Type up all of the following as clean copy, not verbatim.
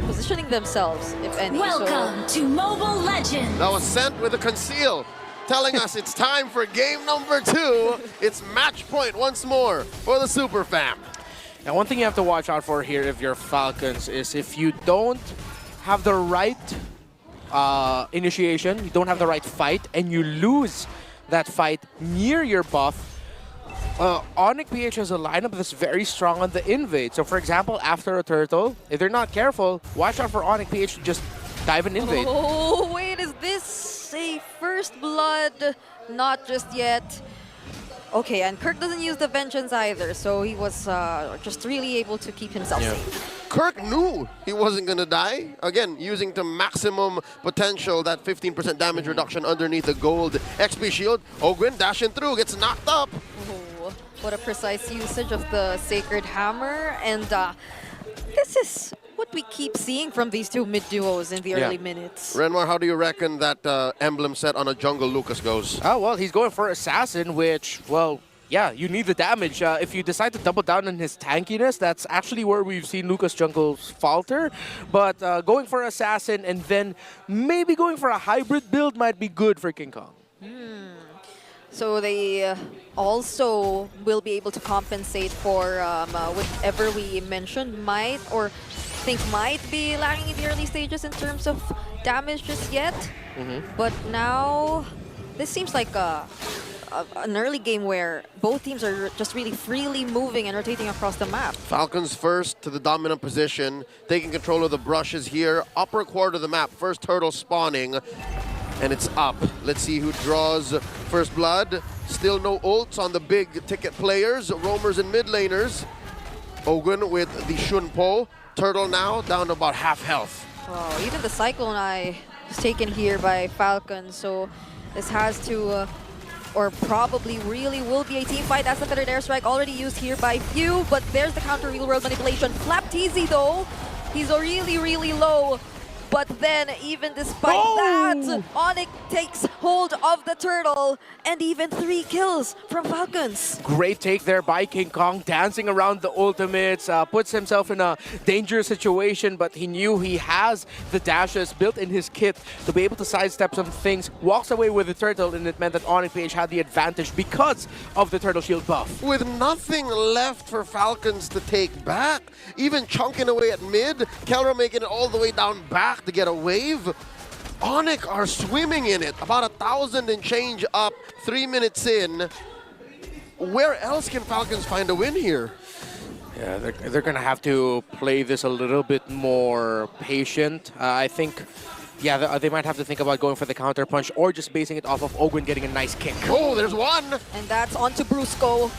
positioning themselves, if any. Welcome to Mobile Legends. That was sent with a conceal, telling us it's time for game number 2. It's match point once more for the Super Fam. Now, one thing you have to watch out for here if you're Falcons is if you don't have the right initiation, you don't have the right fight, and you lose that fight near your buff, ONIC PH has a lineup that's very strong on the invade. So, for example, after a turtle, if they're not careful, watch out for ONIC PH to just dive and invade. Oh, wait, is this a first blood? Not just yet. Okay, and Kirk doesn't use the Vengeance either, so he was just really able to keep himself safe. Kirk knew he wasn't going to die. Again, using to maximum potential, that 15% damage reduction underneath the gold XP shield. Ogwin dashing through, gets knocked up. Oh, what a precise usage of the Sacred Hammer. And this is what we keep seeing from these two mid-duos in the early minutes. Renmar, how do you reckon that emblem set on a jungle Lucas goes? Oh, well, he's going for Assassin, which, well, yeah, you need the damage. If you decide to double down on his tankiness, that's actually where we've seen Lucas Jungles falter. But going for Assassin and then maybe going for a hybrid build might be good for King Kong. So they also will be able to compensate for whatever we mentioned might be lacking in the early stages in terms of damage just yet. But now this seems like an early game where both teams are just really freely moving and rotating across the map. Falcons first to the dominant position, taking control of the brushes here. Upper quarter of the map, first turtle spawning, and it's up. Let's see who draws first blood. Still no ults on the big ticket players, roamers and mid laners. Ogwin with the Shunpo. Turtle now down to about half health. Oh, even the Cyclone Eye is taken here by Falcon, so this has to, or probably really will be a team fight. That's the third airstrike already used here by Few, but there's the counter real world manipulation. Flap Teasy though, he's really, really low. But then, even despite that, ONIC takes hold of the turtle, and even 3 kills from Falcons. Great take there by King Kong, dancing around the ultimates, puts himself in a dangerous situation, but he knew he has the dashes built in his kit to be able to sidestep some things, walks away with the turtle, and it meant that ONIC PH had the advantage because of the turtle shield buff. With nothing left for Falcons to take back, even chunking away at mid, Kelra making it all the way down back to get a wave. ONIC are swimming in it, about 1,000 and change up, 3 minutes in. Where else can Falcons find a win here? Yeah, they're going to have to play this a little bit more patient. I think, yeah, they might have to think about going for the counter punch or just basing it off of Ogwin getting a nice kick. Oh, there's one! And that's onto Brusco.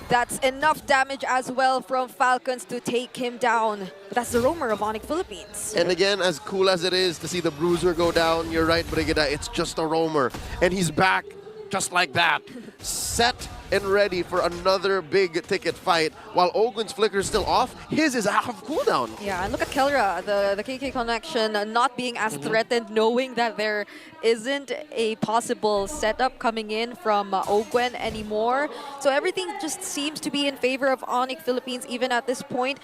That's enough damage as well from Falcons to take him down. But that's the roamer of ONIC Philippines. And again, as cool as it is to see the bruiser go down, you're right, Brigida, it's just a roamer. And he's back just like that. Set and ready for another big ticket fight. While Ogwin's flicker is still off, his is out of cooldown. Yeah, and look at Kelra, the KK connection not being as threatened, knowing that there isn't a possible setup coming in from Ogwin anymore. So everything just seems to be in favor of ONIC Philippines even at this point.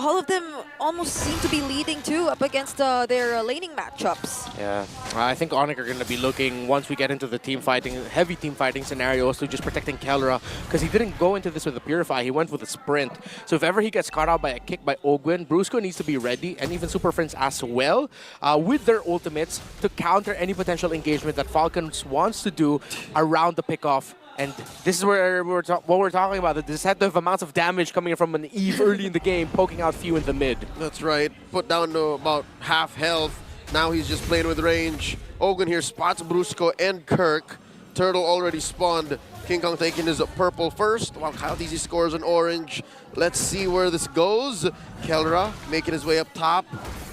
All of them almost seem to be leading too up against their laning matchups. Yeah, I think ONIC are going to be looking, once we get into the team fighting, heavy team fighting scenarios, to just protecting Kelra, because he didn't go into this with a Purify, he went with a Sprint. So if ever he gets caught out by a kick by Ogwin, Brusco needs to be ready, and even Super Friends as well, with their ultimates to counter any potential engagement that Falcons wants to do around the pickoff. And this is where what we're talking about, the deceptive amounts of damage coming from an Eve early in the game, poking out Few in the mid. That's right. Put down to about half health. Now he's just playing with range. Ogwin here spots Brusco and Kirk. Turtle already spawned. King Kong taking his purple first, while Kyle DZ scores an orange. Let's see where this goes. Kelra making his way up top.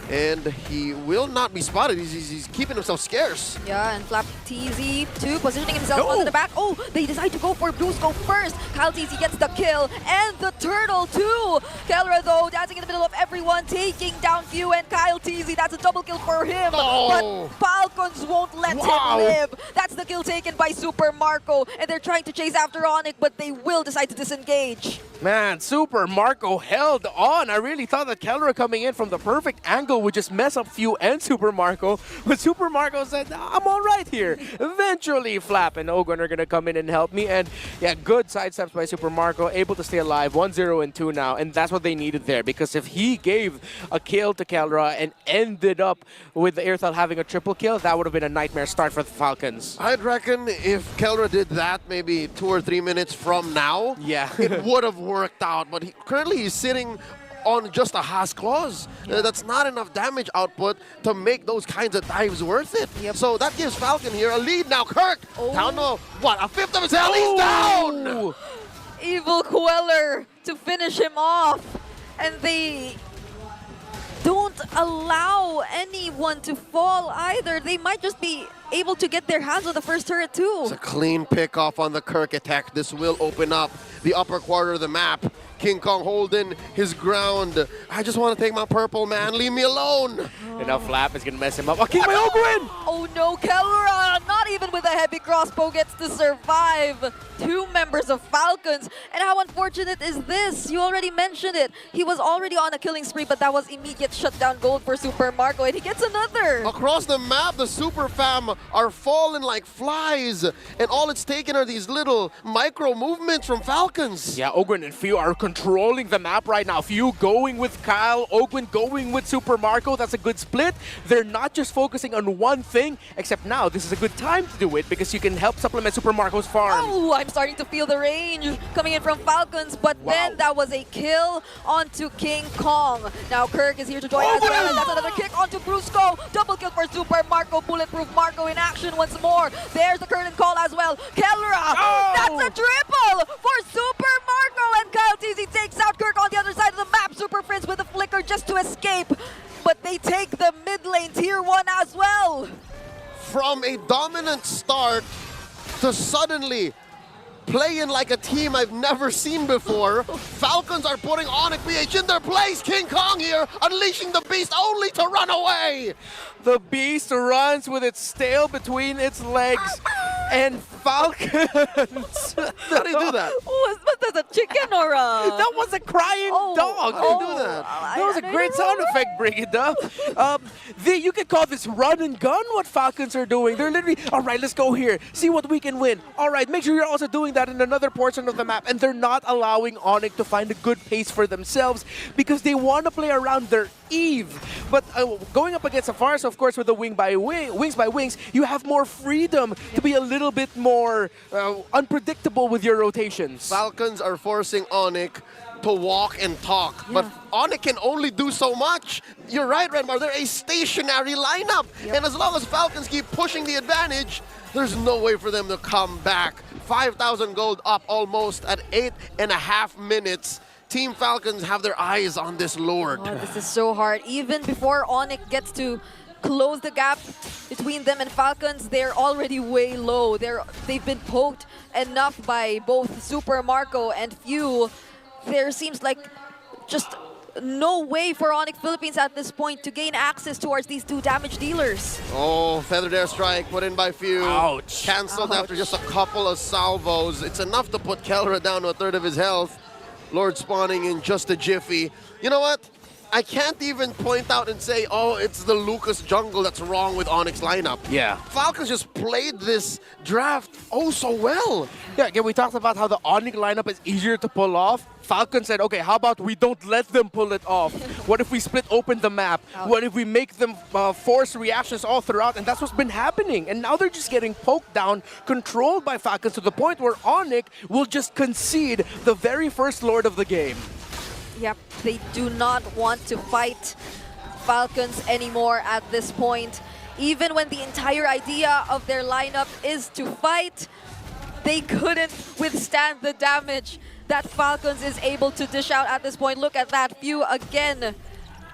And he will not be spotted. He's keeping himself scarce. Yeah, and Flap TZ too, positioning himself onto the back. Oh, they decide to go for Brusco first. Kyle TZ gets the kill and the turtle too. Kellra though, dancing in the middle of everyone, taking down Few and Kyle TZ. That's a double kill for him. But Falcons won't let him live. That's the kill taken by Super Marco, and they're trying to chase after ONIC, but they will decide to disengage. Man, Super Marco held on. I really thought that Kellra coming in from the perfect angle would just mess up Few and Super Marco, but Super Marco said, I'm all right here. Eventually, Flap and Ogwen are going to come in and help me, and yeah, good sidesteps by Super Marco, able to stay alive, 1-0 and 2 now, and that's what they needed there, because if he gave a kill to Kellra and ended up with the Airthal having a triple kill, that would have been a nightmare start for the Falcons. I'd reckon if Kellra did that maybe 2 or 3 minutes from now, yeah, it would have worked out, but currently he's sitting on just a Haas clause. That's not enough damage output to make those kinds of dives worth it. So that gives Falcon here a lead now. Kirk down to what, a fifth of his health? He's down! Evil Queller to finish him off, and they don't allow anyone to fall either. They might just be able to get their hands on the first turret too. It's a clean pick off on the Kirk attack. This will open up the upper quarter of the map. King Kong holding his ground. I just want to take my purple, man. Leave me alone. And now Flap is going to mess him up. Oh, King by Ogwen! Oh no, Kellra, not even with a heavy crossbow, gets to survive. 2 members of Falcons. And how unfortunate is this? You already mentioned it. He was already on a killing spree, but that was immediate shutdown gold for Super Marco, and he gets another. Across the map, the Super Fam are falling like flies, and all it's taken are these little micro movements from Falcons. Yeah, Ogwen and Few are controlling the map right now. Few going with Kyle, Ogwen going with Super Marco. That's a good split. They're not just focusing on one thing, except now this is a good time to do it because you can help supplement Super Marco's farm. Oh, I'm starting to feel the range coming in from Falcons, but then that was a kill onto King Kong. Now Kirk is here to join as well, and that's another kick onto Brusco. Double kill for Super Marco, Bulletproof Marco in action once more. There's the curtain call as well. Kellra, that's a triple for Super Marco, and Kyle TZ takes out Kirk on the other side of the map. Super Prince with a flicker just to escape, but they take the mid lane tier 1 as well. From a dominant start to suddenly playing like a team I've never seen before, Falcons are putting ONIC PH in their place. King Kong here, unleashing the beast only to run away. The beast runs with its tail between its legs, and Falcons. How do you do that? Was that a chicken or a... That was a crying dog. How do you do that? That was a great sound effect, Brigida. You could call this run and gun what Falcons are doing. They're literally, all right, let's go here. See what we can win. All right, make sure you're also doing that in another portion of the map. And they're not allowing ONIC to find a good pace for themselves because they want to play around their Eve. But going up against Safari, of course, with the wings by wings, you have more freedom to be a little bit more unpredictable with your rotations. Falcons are forcing ONIC to walk and talk, but ONIC can only do so much. You're right, Redmar, they're a stationary lineup, and as long as Falcons keep pushing the advantage, there's no way for them to come back. 5,000 gold up almost at 8.5 minutes. Team Falcons have their eyes on this Lord. Oh, this is so hard. Even before ONIC gets to close the gap between them and Falcons, they're already way low. They've been poked enough by both Super Marco and Few. There seems like just no way for ONIC Philippines at this point to gain access towards these 2 damage dealers. Oh, Feathered Airstrike put in by Few. Ouch. Cancelled after just a couple of salvos. It's enough to put Kellra down to a third of his health. Lord spawning in just a jiffy. You know what? I can't even point out and say, oh, it's the Lucas jungle that's wrong with ONIC's lineup. Yeah. Falcons just played this draft oh so well. Yeah, again, we talked about how the ONIC lineup is easier to pull off. Falcons said, okay, how about we don't let them pull it off? What if we split open the map? What if we make them force reactions all throughout? And that's what's been happening. And now they're just getting poked down, controlled by Falcons to the point where ONIC will just concede the very first Lord of the game. Yep, they do not want to fight Falcons anymore at this point. Even when the entire idea of their lineup is to fight, they couldn't withstand the damage that Falcons is able to dish out at this point. Look at that. Few again,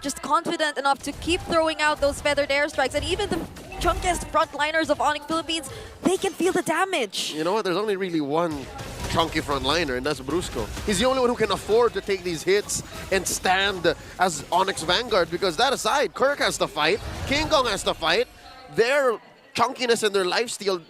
just confident enough to keep throwing out those feathered airstrikes. And even the chunkiest frontliners of ONIC Philippines, they can feel the damage. You know what? There's only really one chunky frontliner, and that's Brusco. He's the only one who can afford to take these hits and stand as ONIC's vanguard, because that aside, Kirk has to fight, King Kong has to fight. Their chunkiness and their lifesteal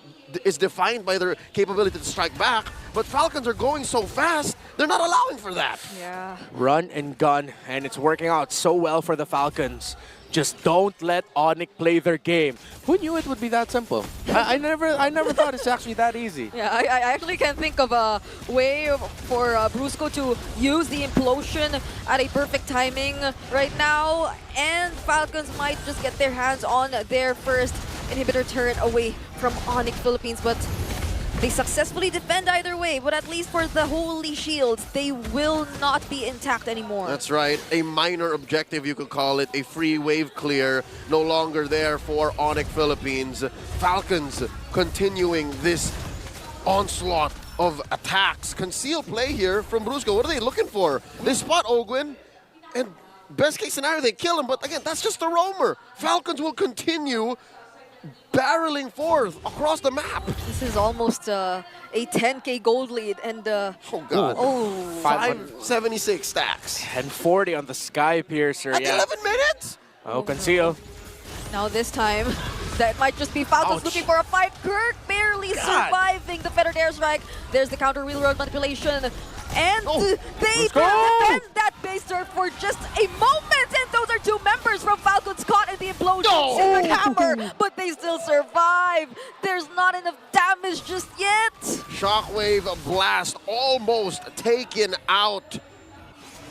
is defined by their capability to strike back, but Falcons are going so fast, they're not allowing for that. Yeah. Run and gun, and it's working out so well for the Falcons. Just don't let ONIC play their game. Who knew it would be that simple? I never thought it's actually that easy. Yeah, I actually can't think of a way for Brusco to use the implosion at a perfect timing right now, and Falcons might just get their hands on their first inhibitor turret away from ONIC Philippines, but they successfully defend either way, but at least for the Holy Shields, they will not be intact anymore. That's right. A minor objective, you could call it. A free wave clear. No longer there for ONIC Philippines. Falcons continuing this onslaught of attacks. Concealed play here from Brusco. What are they looking for? They spot Ogwin, and best case scenario, they kill him. But again, that's just a roamer. Falcons will continue barreling forth across the map. This is almost a 10K gold lead, and Oh God. oh, 576 stacks. And 40 on the Sky Piercer. At Yeah. 11 minutes? Oh, conceal. now this time, that might just be Falcons Ouch. looking for a fight. Kirk barely surviving the feathered airstrike. There's the counter railroad manipulation. And they Let's go. defend that base turret for just a moment. And those are two members from Falcons caught in the implosion. No. Silver Hammer, but they still survive. There's not enough damage just yet. Shockwave blast almost taken out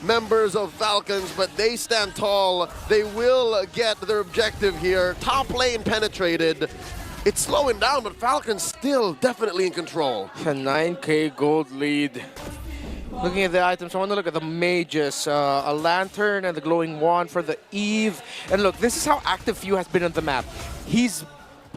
members of Falcons, but they stand tall. They will get their objective here. Top lane penetrated. It's slowing down, but Falcons still definitely in control. A 9K gold lead. Looking at the items, I want to look at the mages. A lantern and the glowing wand for the Eve. And look, this is how active Few has been on the map. He's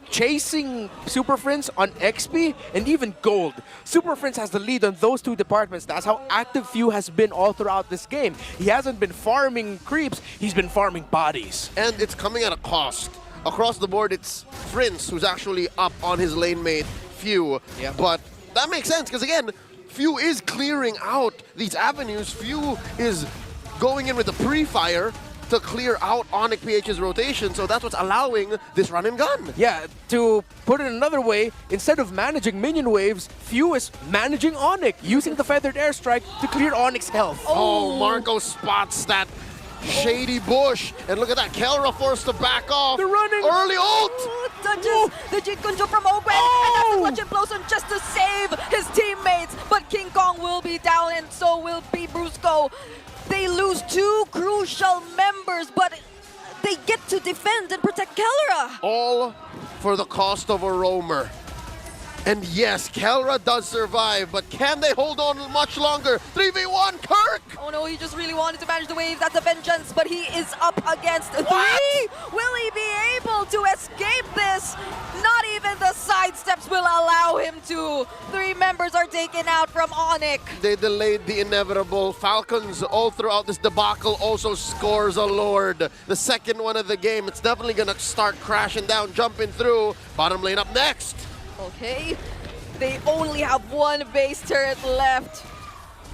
chasing Super Friends on XP and even gold. Super Friends has the lead on those two departments. That's how active Few has been all throughout this game. He hasn't been farming creeps, he's been farming bodies. And it's coming at a cost. Across the board, it's Prince who's actually up on his lane mate, Few. Yeah. But that makes sense, because again, Few is clearing out these avenues. Few is going in with the pre-fire to clear out ONIC PH's rotation, so that's what's allowing this run and gun. Yeah, to put it another way, instead of managing minion waves, Few is managing ONIC, using the feathered airstrike to clear ONIC's health. Oh, Marco spots that shady bush, and look at that, Kelra forced to back off. They're running. Early ult! Touches the Jin Kunjo from Ogwen, and that's a clutch implosion just to save his teammates. But King Kong will be down, and so will be Brusco. They lose two crucial members, but they get to defend and protect Kelra. All for the cost of a roamer. And yes, Kelra does survive, but can they hold on much longer? 3v1, Kirk! Oh no, he just really wanted to manage the wave. That's a vengeance, but he is up against three. Will he be able to escape this? Not even the sidesteps will allow him to. Three members are taken out from ONIC. They delayed the inevitable. Falcons all throughout this debacle also scores a Lord. The second one of the game. It's definitely gonna start crashing down, jumping through. Bottom lane up next. Okay, they only have one base turret left.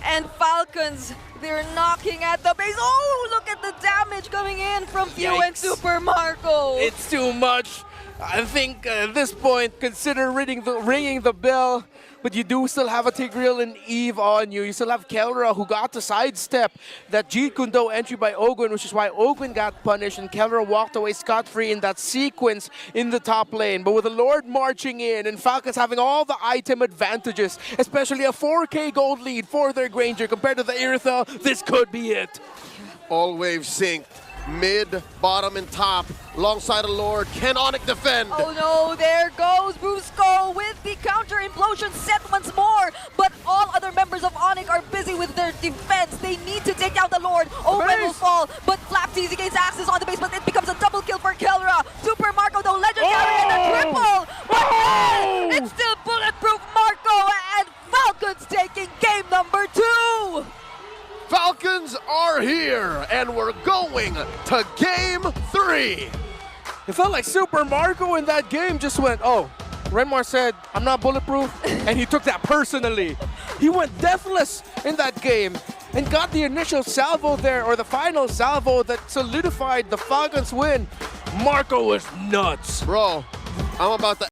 And Falcons, they're knocking at the base. Oh, look at the damage coming in from Few and Yikes. Super Marco. It's too much. I think at this point, consider ringing the bell. But you do still have a Tigreal and Eve on you. You still have Kelra, who got to sidestep that Jeet Kune Do entry by Ogwin, which is why Ogwin got punished and Kelra walked away scot-free in that sequence in the top lane. But with the Lord marching in and Falcons having all the item advantages, especially a 4K gold lead for their Granger compared to the Iritha, this could be it. All waves synced. Mid, bottom, and top. Alongside a Lord. Can ONIC defend? Oh no, there goes Brusco with the counter implosion set once more. But all other members of ONIC are busy with their defense. They need to take out the Lord. Owen will fall, but Flap Teasy gains access on the base, but it becomes a double kill for Kelra. Super Marco, though, legendary and a triple. But it's still bulletproof Marco, and Falcons taking game number 2. Falcons are here, and we're going to game 3. It felt like Super Marco in that game just went, oh, Renmar said, I'm not bulletproof, and he took that personally. He went deathless in that game and got the initial salvo there, or the final salvo that solidified the Falcons win. Marco was nuts. Bro, I'm about to